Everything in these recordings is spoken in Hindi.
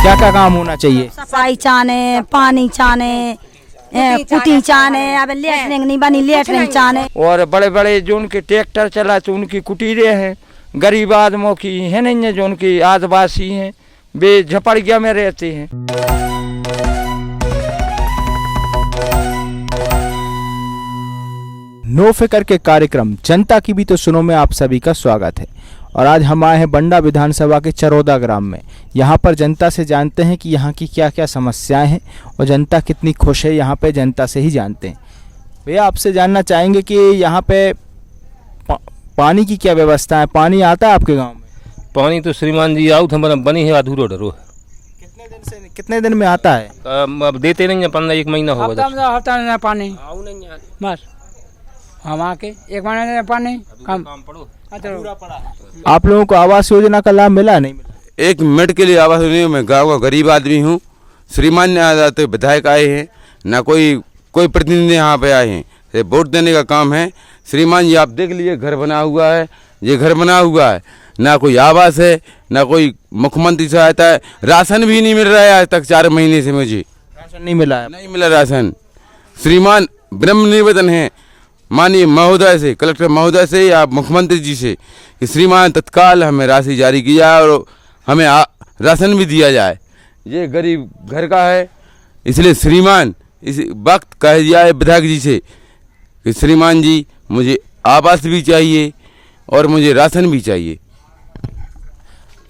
क्या क्या काम होना चाहिए? सफाई चाने, पानी चाने, कुटी चाने, अब लेटरिंग नहीं बनी लेटरिंग चाने। और बड़े बड़े जो उनके ट्रैक्टर चला तो उनकी कुटीरें हैं, गरीब आदमों की है नहीं है, जो उनकी आदिवासी हैं वे झपड़िया में रहते हैं। नो फिकर के कार्यक्रम जनता की भी तो सुनो में आप सभी का स्वागत है। और आज हम आए हैं बंडा विधानसभा के चरोदा ग्राम में। यहाँ पर जनता से जानते हैं कि यहाँ की क्या क्या समस्याएं हैं और जनता कितनी खुश है। यहाँ पे जनता से ही जानते हैं। भैया आपसे जानना चाहेंगे कि यहाँ पे पानी की क्या व्यवस्था है? पानी आता है आपके गांव में? पानी तो श्रीमान जी आउट हमारा बनी है, अधूरो डरो है। कितने दिन में आता है? अब देते नहीं है, 15 एक महीना होगा। हफ्ता नहीं पानी बस हम आके एक महीने पानी कम पड़ो। आप लोगों को आवास योजना का लाभ मिला नहीं मिला? एक मिनट के लिए आवास योजना, मैं गांव का गरीब आदमी हूँ। श्रीमान ने आते विधायक आए हैं, ना कोई प्रतिनिधि यहाँ पे आए हैं। वोट देने का काम है। श्रीमान जी आप देख लीजिए, घर बना हुआ है, ये घर बना हुआ है, ना कोई आवास है, ना कोई मुख्यमंत्री सहायता है। राशन भी नहीं मिल रहा है आज तक, 4 महीने से मुझे राशन नहीं मिला है। नहीं मिला राशन। श्रीमान ब्रह्म निवेदन है माननीय महोदय से, कलेक्टर महोदय से या मुख्यमंत्री जी से कि श्रीमान तत्काल हमें राशि जारी की जाए और हमें राशन भी दिया जाए। ये गरीब घर का है, इसलिए श्रीमान इस वक्त कह दिया है विधायक जी से कि श्रीमान जी मुझे आवास भी चाहिए और मुझे राशन भी चाहिए।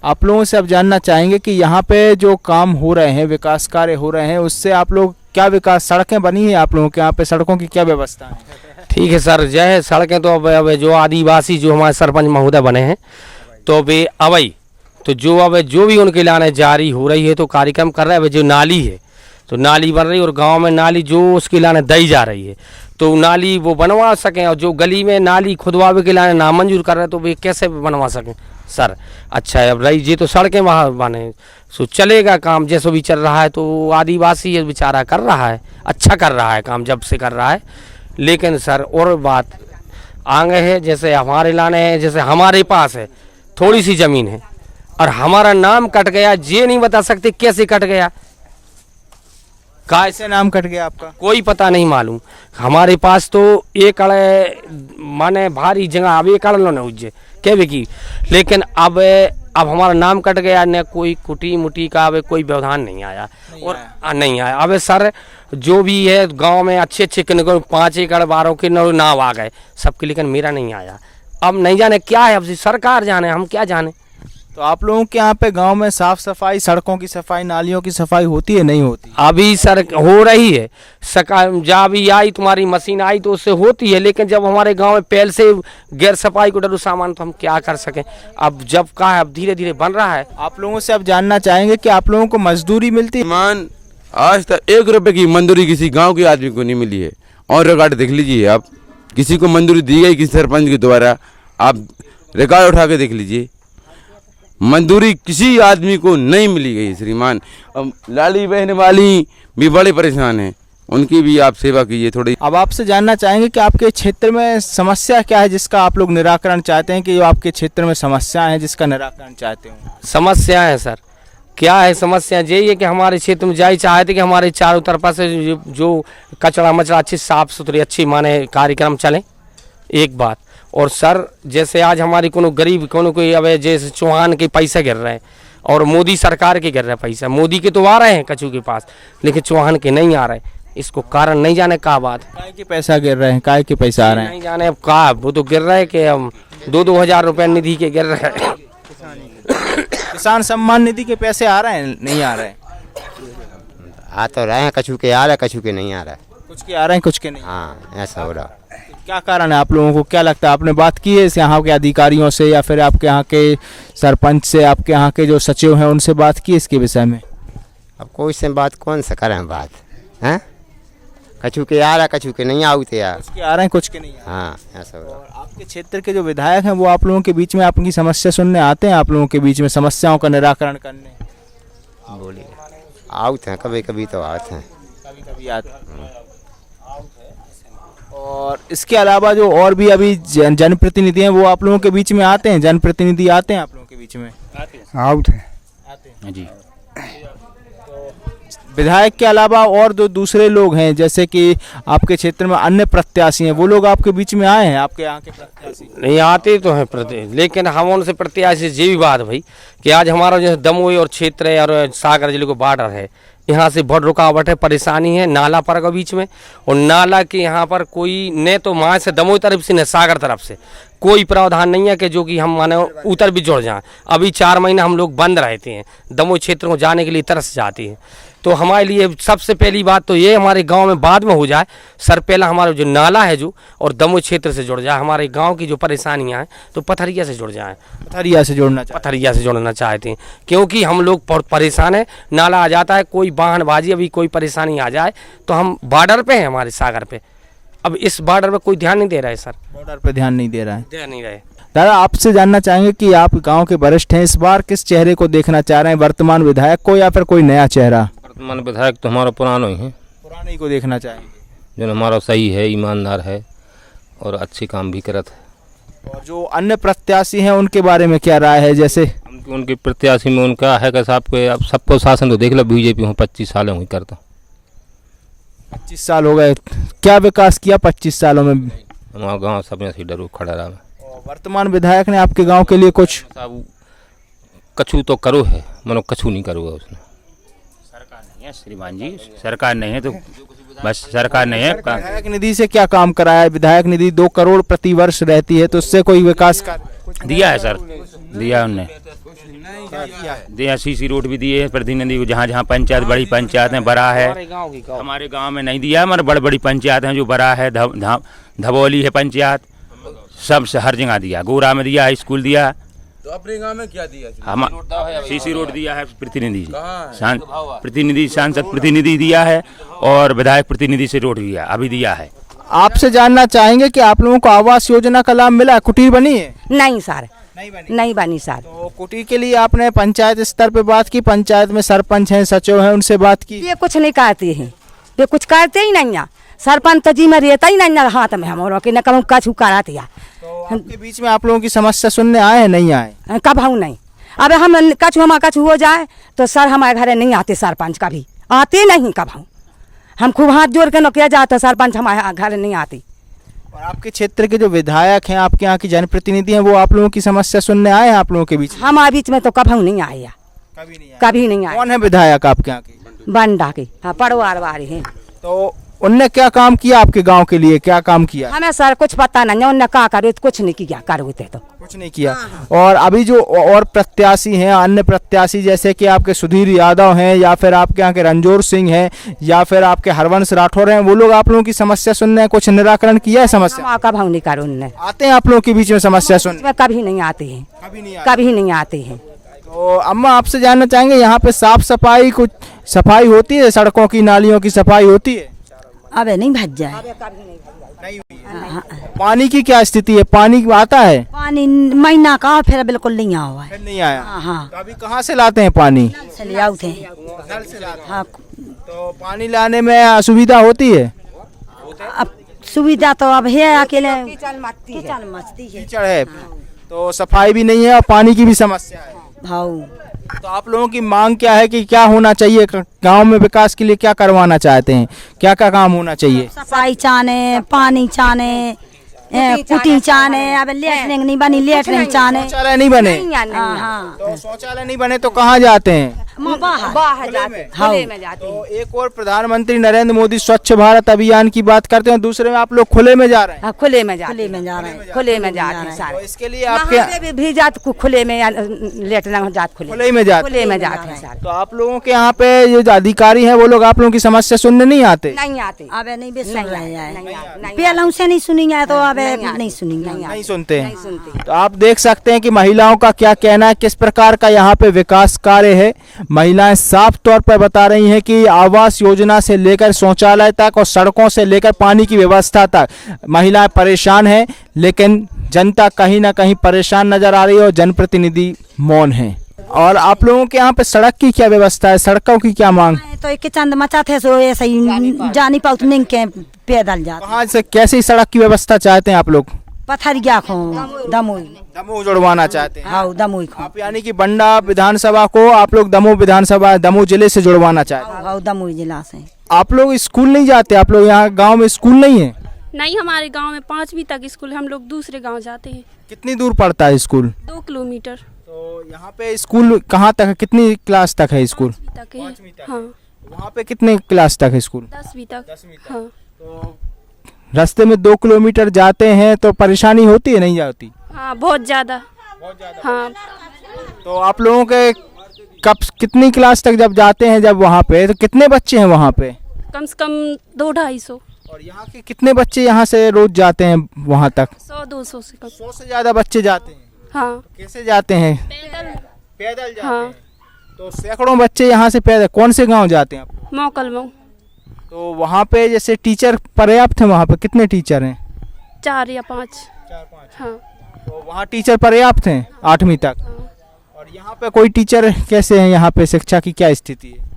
आप लोगों से अब जानना चाहेंगे कि यहाँ पे जो काम हो रहे हैं, विकास कार्य हो रहे हैं, उससे आप लोग क्या विकास, सड़कें बनी है आप लोगों के यहाँ पे? सड़कों की क्या व्यवस्था है? ठीक है सर, जय सड़कें तो अब जो आदिवासी जो हमारे सरपंच महोदय बने हैं तो वे अवई तो जो भी उनके लाने जारी हो रही है तो कार्यक्रम कर रहे हैं। जो नाली है तो नाली बन रही है और गांव में नाली जो उसके लाने दई जा रही है तो नाली वो बनवा सकें। और जो गली में नाली खुदवावे के लाने नामंजूर कर रहे हैं तो वे कैसे बनवा सकें सर? अच्छा है, अब रही जी तो सड़कें वहाँ बने सो चलेगा काम, जैसे भी चल रहा है तो आदिवासी ये बेचारा कर रहा है, अच्छा कर रहा है काम, जब से कर रहा है। लेकिन सर और बात आगे है, जैसे हमारे लाने हैं, जैसे हमारे पास है थोड़ी सी ज़मीन है और हमारा नाम कट गया, ये नहीं बता सकते कैसे कट गया। कैसे नाम कट गया आपका? कोई पता नहीं मालूम। हमारे पास तो एक माने भारी जगह अब एक अड़ ने उज्जे कहवे की, लेकिन अब हमारा नाम कट गया, न कोई कुटी मुटी का अब कोई व्यवधान नहीं आया और नहीं आया। अब सर जो भी है गांव में अच्छे 5 एकड़ 12 के नाव आ गए सबके, लेकिन मेरा नहीं आया। अब नहीं जाने क्या है, अब सरकार जाने, हम क्या जाने। तो आप लोगों के यहाँ पे गांव में साफ सफाई, सड़कों की सफाई, नालियों की सफाई होती है नहीं होती? अभी सर हो रही है, जब भी आई तुम्हारी मशीन आई तो उससे होती है, लेकिन जब हमारे गांव में पहले से गैर सफाई को डरू सामान तो हम क्या कर सकें। अब जब का है अब धीरे धीरे बन रहा है। आप लोगों से अब जानना चाहेंगे कि आप लोगों को मजदूरी मिलती है? श्रीमान आज तक 1 रुपये की मंजूरी किसी गाँव के आदमी को नहीं मिली है। और रिकॉर्ड देख लीजिए आप, किसी को मंजूरी दी गई किसी सरपंच के द्वारा, आप रिकॉर्ड उठा के देख लीजिए, मंजूरी किसी आदमी को नहीं मिली गई श्रीमान। अब लाली बहन वाली भी बड़े परेशान हैं, उनकी भी आप सेवा कीजिए थोड़ी। अब आपसे जानना चाहेंगे कि आपके क्षेत्र में समस्या क्या है जिसका आप लोग निराकरण चाहते हैं, कि जो आपके क्षेत्र में समस्याएं हैं जिसका निराकरण चाहते हो? समस्या है सर, क्या है समस्या? यही है कि हमारे क्षेत्र में जाई चाहते कि हमारे चारों तरफा से जो कचरा मचरा अच्छी साफ सुथरी अच्छी माने कार्यक्रम चले, एक बात। और सर जैसे आज हमारी कोनो गरीब कोनो कोई अब जैसे चौहान के पैसे गिर रहे हैं और मोदी सरकार के गिर रहे हैं पैसा, मोदी के तो आ रहे हैं कचू के पास, लेकिन चौहान के नहीं आ रहे। इसको कारण नहीं जाने का बात, काय के पैसा गिर रहे हैं, काय के पैसा आ रहे हैं नहीं जाने का। वो तो गिर रहे हैं कि हम 2-2 हज़ार रुपये निधि के गिर रहे हैं। किसान सम्मान निधि के पैसे आ रहे हैं नहीं आ रहे हैं? आ तो रहे हैं, कछु के आ रहा है, कछु के नहीं आ रहा है। कुछ के आ रहे हैं कुछ के नहीं। हाँ ऐसा हो रहा। क्या कारण है? आप लोगों को क्या लगता है? आपने बात की है इस यहाँ के अधिकारियों से या फिर आपके यहाँ के सरपंच से, आपके यहाँ के जो सचिव हैं उनसे बात की इसके विषय में? अब कोई से बात कौन से करें बात हैं? कछु के आ रहा है, कछु के नहीं आते यार। कुछ के आ रहे हैं कुछ के नहीं आ रहे। हाँ ऐसा हो रहा। और आपके क्षेत्र के जो विधायक हैं वो आप लोगों के बीच में आपकी समस्या सुनने आते हैं? आप लोगों के बीच में समस्याओं का निराकरण करने बोलिए आते हैं, कभी कभी तो आते हैं, कभी कभी आते हैं। और इसके अलावा जो और भी अभी जनप्रतिनिधि हैं वो आप लोगों के बीच में आते हैं? जनप्रतिनिधि आते हैं आप लोगों के बीच में? आउट है जी। विधायक के अलावा और जो दूसरे लोग हैं, जैसे कि आपके क्षेत्र में अन्य प्रत्याशी हैं, वो लोग आपके बीच में आए हैं, आपके यहाँ के प्रत्याशी? नहीं आते तो हैं लेकिन हम उनसे प्रत्याशी से ये भी बात भाई कि आज हमारा जो दमोई और क्षेत्र है और सागर जिले को बॉर्डर है, यहाँ से बहुत रुकावट है, परेशानी है। नाला पर का बीच में, और नाला के यहाँ पर कोई न तो वहाँ से दमोई तरफ से न सागर तरफ से कोई प्रावधान नहीं है कि जो कि हम माने उतर भी जुड़ जाएं। अभी 4 महीने हम लोग बंद रहते हैं, दमोई क्षेत्र को जाने के लिए तरस जाती है। तो हमारे लिए सबसे पहली बात तो ये हमारे गांव में बाद में हो जाए, सर पहला हमारा जो नाला है जो और दमोई क्षेत्र से जुड़ जाए। हमारे गांव की जो परेशानियां हैं तो पथरिया से जुड़ जाए, पथरिया से जोड़ना चाहते पथरिया से जोड़ना चाहते हैं, क्योंकि हम लोग बहुत परेशान हैं। नाला आ जाता है, कोई वाहनबाजी अभी कोई परेशानी आ जाए तो हम बॉर्डर पे हैं हमारे सागर पे। अब इस बॉर्डर पे कोई ध्यान नहीं दे रहा है सर, बॉर्डर पे ध्यान नहीं दे रहा है। दे नहीं रहे। दादा, आपसे जानना चाहेंगे कि आप गांव के वरिष्ठ हैं, इस बार किस चेहरे को देखना चाह रहे हैं, वर्तमान विधायक को या फिर कोई नया चेहरा? वर्तमान विधायक तो हमारा पुराना ही है, पुराने को देखना चाहेंगे, जो हमारा सही है, ईमानदार है और अच्छे काम भी करत है। और जो अन्य प्रत्याशी हैं उनके बारे में क्या राय है? जैसे उनके प्रत्याशी में उनका है कि साहब के अब सबको शासन तो देख लो, बीजेपी हूँ 25 साल हुई करता, 25 साल हो गए, क्या विकास किया 25 सालों में? हमारा गाँव सब ऐसे डरो खड़ा रहा। और वर्तमान विधायक ने आपके गांव के लिए कुछ? साहब कछु तो करो है, मनो कछु नहीं करो है उसने। श्रीमान जी, सरकार नहीं है तो बस सरकार नहीं है। विधायक निधि से क्या काम कराया है? विधायक निधि 2 करोड़ प्रति वर्ष रहती है, तो उससे कोई विकास का दिया है सर, दिया उनने, दिया। सीसी रोड भी दिए हैं प्रतिनिधि को, जहाँ जहाँ पंचायत बड़ी पंचायत है बड़ा है। हमारे गांव में नहीं दिया, हमारे बड़ी बड़ी पंचायत हैं जो बड़ा है, धबौली है पंचायत, सब से हर जगह दिया। गोरा में दिया, स्कूल दिया। तो अपने गांव में क्या दिया? हम सीसी रोड दिया है, प्रतिनिधि प्रतिनिधि सांसद प्रतिनिधि दिया है और विधायक प्रतिनिधि से रोड दिया अभी दिया है। आपसे जानना चाहेंगे कि आप लोगों को आवास योजना का लाभ मिला? कुटीर बनी है? नहीं सर, नहीं बनी सर। तो कुटीर के लिए आपने पंचायत स्तर पे बात की? पंचायत में सरपंच हैं, सचिव हैं, उनसे बात की? ये कुछ नहीं करते हैं, ये कुछ करते ही नहीं है। सरपंच तो जी में रहता ही नहीं हाथ में, हम और न कहूँ कछु करा दिया। तो आपके बीच में आप लोगों की समस्या सुनने आए हैं? नहीं आए? कब हूँ नहीं। अब हम कछु हो जाए तो सर हमारे घर नहीं आते, सरपंच कभी आते नहीं। कब हूँ हम खूब हाथ जोड़ के न किया जाए तो सरपंच हमारे घर नहीं आती। और आपके क्षेत्र के जो विधायक हैं, आपके यहाँ की जनप्रतिनिधि हैं, वो आप लोगों की समस्या सुनने आए हैं आप लोगों के बीच में? हमारे बीच में तो कब हूँ नहीं आए, कभी नहीं आए। कौन है विधायक आपके यहाँ के? बंडा के, हाँ, पड़वार वाले हैं। तो उनने क्या काम किया आपके गांव के लिए? क्या काम किया? हमें सर कुछ पता नहीं है, उनने क्या करे, कुछ नहीं किया, करते तो कुछ नहीं किया। और अभी जो और प्रत्याशी हैं, अन्य प्रत्याशी जैसे कि आपके सुधीर यादव हैं, या फिर आपके यहाँ के रंजोर सिंह हैं, या फिर आपके हरवंश राठौर हैं, वो लोग आप लोगों की समस्या सुनने कुछ निराकरण किया है? समस्या कब हम नहीं कर, उनने आते हैं आप लोगों के बीच में समस्या सुनने? कभी नहीं आते हैं, कभी नहीं आते हैं। तो अम्मा, आपसे जानना चाहेंगे, यहाँ पे साफ सफाई, कुछ सफाई होती है? सड़कों की, नालियों की सफाई होती है? अबे नहीं भज जाए। पानी की क्या स्थिति है? पानी आता है? पानी महीना का फिर बिल्कुल नहीं आया हुआ है। नहीं आया। हाँ, तो अभी कहाँ से लाते हैं पानी? से ले आते हैं। नल से लाते हैं। हाँ, तो पानी लाने में असुविधा होती है? अब सुविधा तो अब है, अकेले कीचड़ है, तो सफाई भी नहीं है और पानी की भी समस्या है। भाऊ, तो आप लोगों की मांग क्या है कि क्या होना चाहिए गांव में? विकास के लिए क्या करवाना चाहते हैं? क्या क्या काम होना चाहिए? सफाई चाने, पानी चाने, कुटी चाने, अब लेटरिंग नहीं बनी, लेटरिंग चाने, शौचालय नहीं बने। हाँ, तो शौचालय नहीं बने तो कहाँ जाते हैं? बाहर जाते, खुले में जाते हैं। तो एक और प्रधानमंत्री नरेंद्र मोदी स्वच्छ भारत अभियान की बात करते हैं, दूसरे में आप लोग खुले में जा रहे हैं? खुले में जा रहे हैं, खुले में जाते हैं। तो इसके लिए आपके भी जात खुले में, लेटरिंग जात खुले में जाते हैं। तो आप लोगों के यहाँ पे ये जो अधिकारी हैं, वो लोग आप लोगों की समस्या सुनने नहीं आते? नहीं आते, अब नहीं भी सुन रहे हैं। पहले से नहीं सुनी है तो अब नहीं सुनेंगे, नहीं सुनते हैं। तो आप देख सकते हैं कि महिलाओं का क्या कहना है, किस प्रकार का यहाँ पे विकास कार्य है। महिलाएं साफ तौर पर बता रही हैं कि आवास योजना से लेकर शौचालय तक और सड़कों से लेकर पानी की व्यवस्था तक महिलाएं परेशान हैं, लेकिन जनता कहीं ना कहीं परेशान नजर आ रही है और जनप्रतिनिधि मौन हैं। और आप लोगों के यहाँ पे सड़क की क्या व्यवस्था है? सड़कों की क्या मांग? तो एक चंद मचा थे सो ऐसे ही जानी पाउत नहीं के पैदल जाते। कहाँ से कैसी सड़क की व्यवस्था चाहते हैं आप लोग? पथरिया खो दमोई दमोह जुड़वाना चाहते हैं हाँ दमोई खो आप, यानी कि बंडा विधानसभा को आप लोग दमोह विधानसभा दमोह जिले से जुड़वाना चाहते हैं। हाँ दमोई जिला से। आप लोग स्कूल नहीं जाते? आप लोग यहाँ गांव में स्कूल नहीं है? नहीं, हमारे गांव में 5वीं तक स्कूल है, हम लोग दूसरे गांव जाते हैं। कितनी दूर पड़ता है स्कूल? 2 किलोमीटर तो यहाँ पे स्कूल कहाँ तक है? कितनी क्लास तक है स्कूल? 5वीं तक है। हाँ वहाँ पे कितने क्लास तक है स्कूल? 10वीं तक। हाँ तो रास्ते में 2 किलोमीटर जाते हैं तो परेशानी होती है नहीं जाती? हाँ बहुत ज़्यादा। हाँ तो आप लोगों के कब कितनी क्लास तक जब जाते हैं जब वहाँ पे तो कितने बच्चे हैं वहाँ पे? कम से कम 200-250। और यहाँ के कितने बच्चे यहाँ से रोज जाते हैं वहाँ तक? 100-200 से कम। 100 से ज्यादा बच्चे जाते हैं। हाँ कैसे जाते हैं? पैदल। पैदल जाते हाँ। हैं। तो सैकड़ों बच्चे यहाँ से पैदल कौन से गांव जाते हैं आप? मौकल मऊ। तो वहाँ पे जैसे टीचर पर्याप्त हैं? वहाँ पे कितने टीचर हैं? 4 या 5। 4-5। हाँ तो वहाँ टीचर पर्याप्त हैं 8वीं तक? और यहाँ पे कोई टीचर कैसे हैं? यहाँ पे शिक्षा की क्या स्थिति है?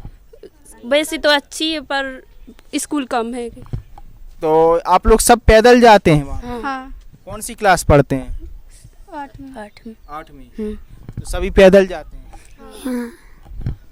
वैसे तो अच्छी है पर स्कूल कम है। तो आप लोग सब पैदल जाते हैं वहाँ? हाँ कौन सी क्लास पढ़ते हैं? 8वीं। 8वीं। तो सभी पैदल जाते हैं?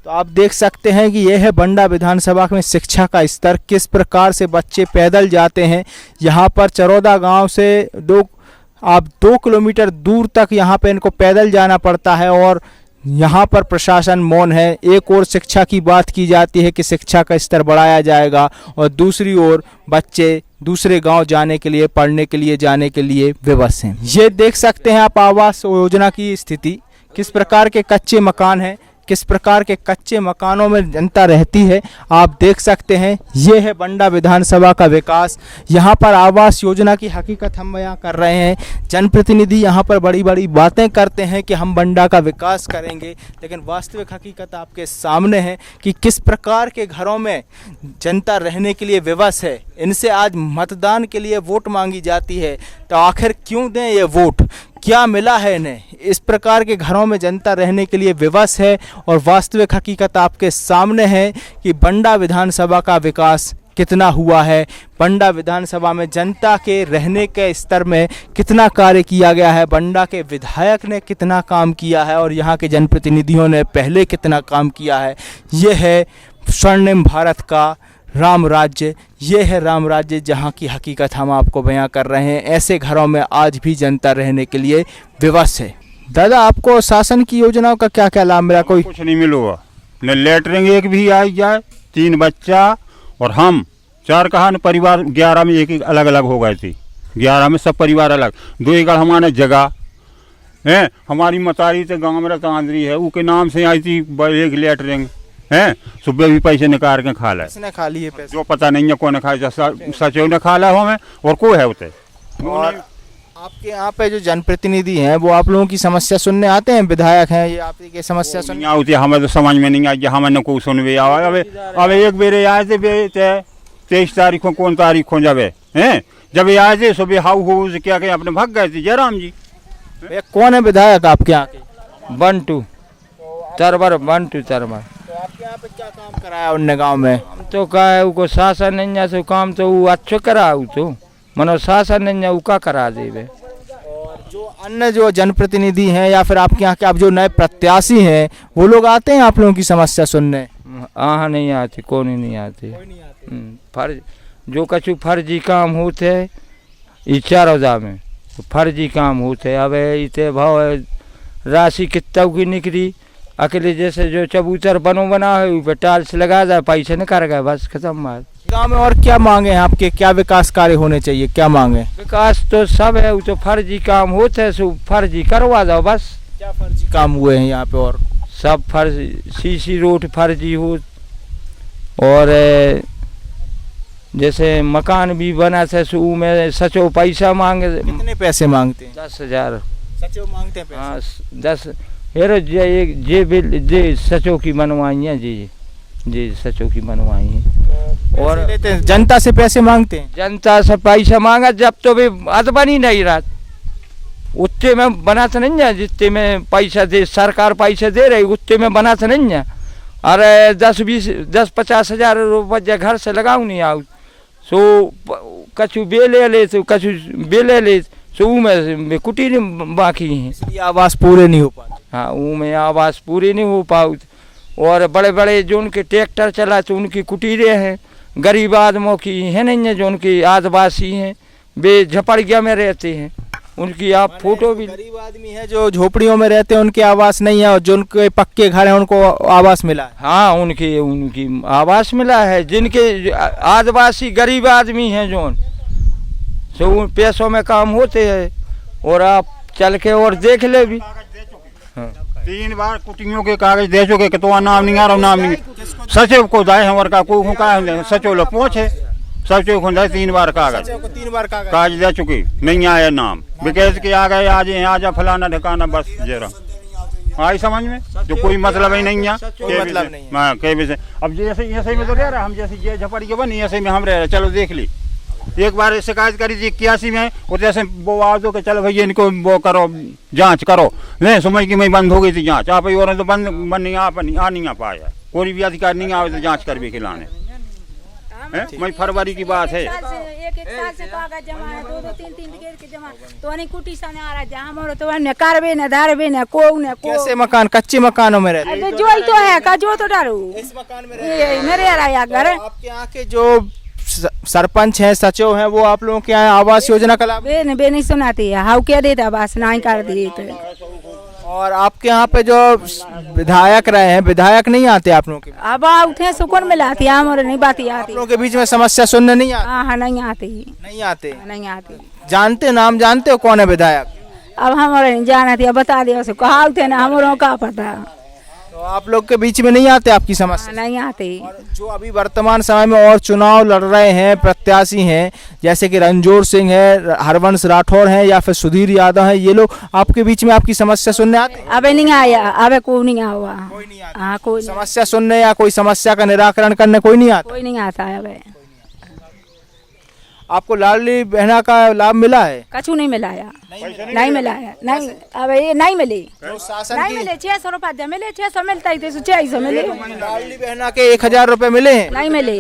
तो आप देख सकते हैं कि यह है बंडा विधानसभा में शिक्षा का स्तर, किस प्रकार से बच्चे पैदल जाते हैं। यहाँ पर चरौदा गांव से 2 किलोमीटर दूर तक यहाँ पे इनको पैदल जाना पड़ता है और यहाँ पर प्रशासन मौन है। एक ओर शिक्षा की बात की जाती है कि शिक्षा का स्तर बढ़ाया जाएगा और दूसरी ओर बच्चे दूसरे गांव जाने के लिए पढ़ने के लिए जाने के लिए विवश हैं। ये देख सकते हैं आप आवास योजना की स्थिति, किस प्रकार के कच्चे मकान हैं, किस प्रकार के कच्चे मकानों में जनता रहती है। आप देख सकते हैं ये है बंडा विधानसभा का विकास। यहाँ पर आवास योजना की हकीकत हम बयां कर रहे हैं। जनप्रतिनिधि यहाँ पर बड़ी बड़ी बातें करते हैं कि हम बंडा का विकास करेंगे, लेकिन वास्तविक हकीकत आपके सामने है कि किस प्रकार के घरों में जनता रहने के लिए विवश है। इनसे आज मतदान के लिए वोट मांगी जाती है, तो आखिर क्यों दें ये वोट? क्या मिला है इन्हें? इस प्रकार के घरों में जनता रहने के लिए विवश है और वास्तविक हकीकत आपके सामने है कि बंडा विधानसभा का विकास कितना हुआ है। बंडा विधानसभा में जनता के रहने के स्तर में कितना कार्य किया गया है, बंडा के विधायक ने कितना काम किया है और यहाँ के जनप्रतिनिधियों ने पहले कितना काम किया है। ये है स्वर्णिम भारत का राम राज्य, ये है राम राज्य जहाँ की हकीकत हम आपको बयां कर रहे हैं। ऐसे घरों में आज भी जनता रहने के लिए विवश है। दादा, आपको शासन की योजनाओं का क्या क्या लाभ मिला? कोई कुछ नहीं मिला, न लेटरिंग एक भी आई जाए, 3 बच्चा और हम 4 कहा न परिवार 11 में एक अलग अलग हो गए थे। 11 में सब परिवार अलग। 2 एकड़ हमारे जगह है, हमारी मतारी तो गाँव में तांदरी है, उसके नाम से आई थी एक लेटरिंग है। सुबह भी पैसे निकाल के खा ले। किसने खा लिए पैसे? जो पता नहीं है कौन खा, सचो ने खा ला हमें और को है उसे। और आपके यहाँ पे जो जनप्रतिनिधि हैं वो आप लोगों की समस्या सुनने आते हैं? विधायक हैं ये आपकी समस्या सुनने आती? हमें तो समझ में नहीं आई, हमें को सुनवे अब एक बेरे आए थे 23 तारीख को, कौन तारीख को जब है जब ये आए थे सुबह हाउ हो क्या कहे अपने भाग गए थे। जयराम जी कौन है विधायक आपके यहाँ के? बंटू चरबर, बंटू चरबर। तो आपके यहाँ पे क्या काम कराया उनने गांव में? हम तो कहा उको शासन नहीं है, सो काम तो वो अच्छो करा, तो मनो शासन नहीं है उका करा देवे। और जो अन्य जो जनप्रतिनिधि हैं या फिर आपके यहाँ के आप जो नए प्रत्याशी हैं वो लोग आते हैं आप लोगों की समस्या सुनने? हाँ नहीं आते, कौन ही नहीं आते। फर्ज जो कछु फर्जी काम होते चरौदा में, तो फर्जी काम होते। अब इतने भाव राशि कितना की निकली, अकेले जैसे जो चबूतर बना है ऊपर टाइल्स लगा जाए, पैसे नहीं कर गए, बस खत्म बात। गांव में और क्या मांगे हैं आपके? क्या विकास कार्य होने चाहिए? क्या मांगे? विकास तो सब है, वो तो फर्जी काम होते हैं, सो फर्जी करवा दो बस। क्या फर्जी काम हुए हैं यहाँ पे? और सब फर्जी, सीसी रोड फर्जी हो, और जैसे मकान भी बना से सो में सचो पैसा मांगे। कितने पैसे मांगते हैं? 10,000 सचो मांगते हैं पैसे? हाँ 10 हेरो जे बिल जे सचो की बनवाई है जी सचो की बनवाई है। और लेते हैं, जनता से पैसे मांगते हैं? जनता से पैसा मांगा जब तो भी अद बनी नहीं रहा, उतने में बना तो नहीं है जितने में पैसा दे सरकार पैसे दे रही, उतने में बना तो नहीं है। अरे 10-50 हज़ार रुपया घर से लगाऊ नहीं आऊ, सो कछु बेले ले तो कछु बेले ले सो में कुटीर बाकी हैं। ये आवास पूरे नहीं हो पाते। हाँ वो में आवास पूरी नहीं हो पाऊ। और बड़े बड़े जो उनके ट्रैक्टर चला तो उनकी कुटीरें हैं, गरीब आदमों की है नहीं है, जो उनकी आदिवासी हैं वे झपड़िया में रहते हैं, उनकी आप फोटो भी। गरीब आदमी है जो झोपड़ियों में रहते हैं उनके आवास नहीं है, और जो उनके पक्के घर हैं उनको आवास मिला है। हाँ उनकी आवास मिला है। जिनके आदिवासी गरीब आदमी हैं जो उन पैसों में काम होते हैं। और आप चल के और देख ले भी। हाँ। 3 बार कुटियों के कागज दे चुके कि तो नाम नहीं आ रहा, नाम नहीं सचिव को दाए हमारे का कोई का सचिव लोग पहुंचे, सचिव को दाए 3 बार कागज 3 बार कागज दे चुके, नहीं आया नाम विकेश के आ गए, आज यहाँ जा फलाना ठिकाना, बस जरा आई समझ में जो कोई मतलब ही नहीं है। मतलब नहीं है। हाँ के विषय अब जैसे ऐसे में तो रह रहा हम, जैसे ये झपड़ी के बनी ऐसे में हम रह रहे। चलो देख ली, एक बार शिकायत करी थी 81 में, और जैसे वो आवाज दो कि चलो भैया इनको वो करो जांच करो, नहीं समझ की मैं बंद हो गई थी जांच। आप और तो बंद नहीं आ पाया, कोई भी अधिकारी नहीं आवे तो जांच कर भी खिलाने। मई फरवरी की बात है। एक साल से कागज जमा है, 2-3 डिग्री के जमा तो नहीं कुटी सा नहीं आ रहा जहां मोरो तो न करबे न धारबे न को न को। कैसे मकान, कच्चे मकानों में रहते हैं? जो ही तो है का जो तो डालू इस मकान में ये मेरे आ रहा घर। आपके यहाँ के जो सरपंच हैं, सचिव हैं, वो आप लोगों के यहाँ आवास योजना का लाभ बे नहीं सुनाती है, हाउ क्या देता बस नहीं कर देते। और आपके यहाँ पे जो विधायक रहे हैं, विधायक नहीं आते आप लोगों के? अब उठे सुकून मिलाती है, हमारे नहीं बात आती। आप लोगों के बीच में समस्या सुनने नहीं आती? हाँ नहीं आती, नहीं आते। जानते, नाम जानते हो कौन है विधायक? अब हमारे नहीं जाना थी, बता दिया उसे कहा उठे ना, हमारे का पता। तो आप लोग के बीच में नहीं आते आपकी समस्या? नहीं आती। जो अभी वर्तमान समय में और चुनाव लड़ रहे हैं प्रत्याशी हैं, जैसे कि रणजोर सिंह है, हरवंश राठौर हैं, या फिर सुधीर यादव हैं, ये लोग आपके बीच में आपकी समस्या सुनने आते? अबे नहीं आया, अबे कोई नहीं आया। हाँ कोई समस्या सुनने या कोई समस्या का निराकरण करने कोई नहीं आता? कोई नहीं आता है। अबे आपको लाडली बहना का लाभ मिला है? कछु नहीं मिलाया, नहीं मिलाया, नहीं अब ये नहीं मिले, नहीं मिले। 600 रुपया मिले, 600 मिलता ही थे, 600 मिले। लाडली बहना के 1000 रुपए मिले हैं? नहीं मिले।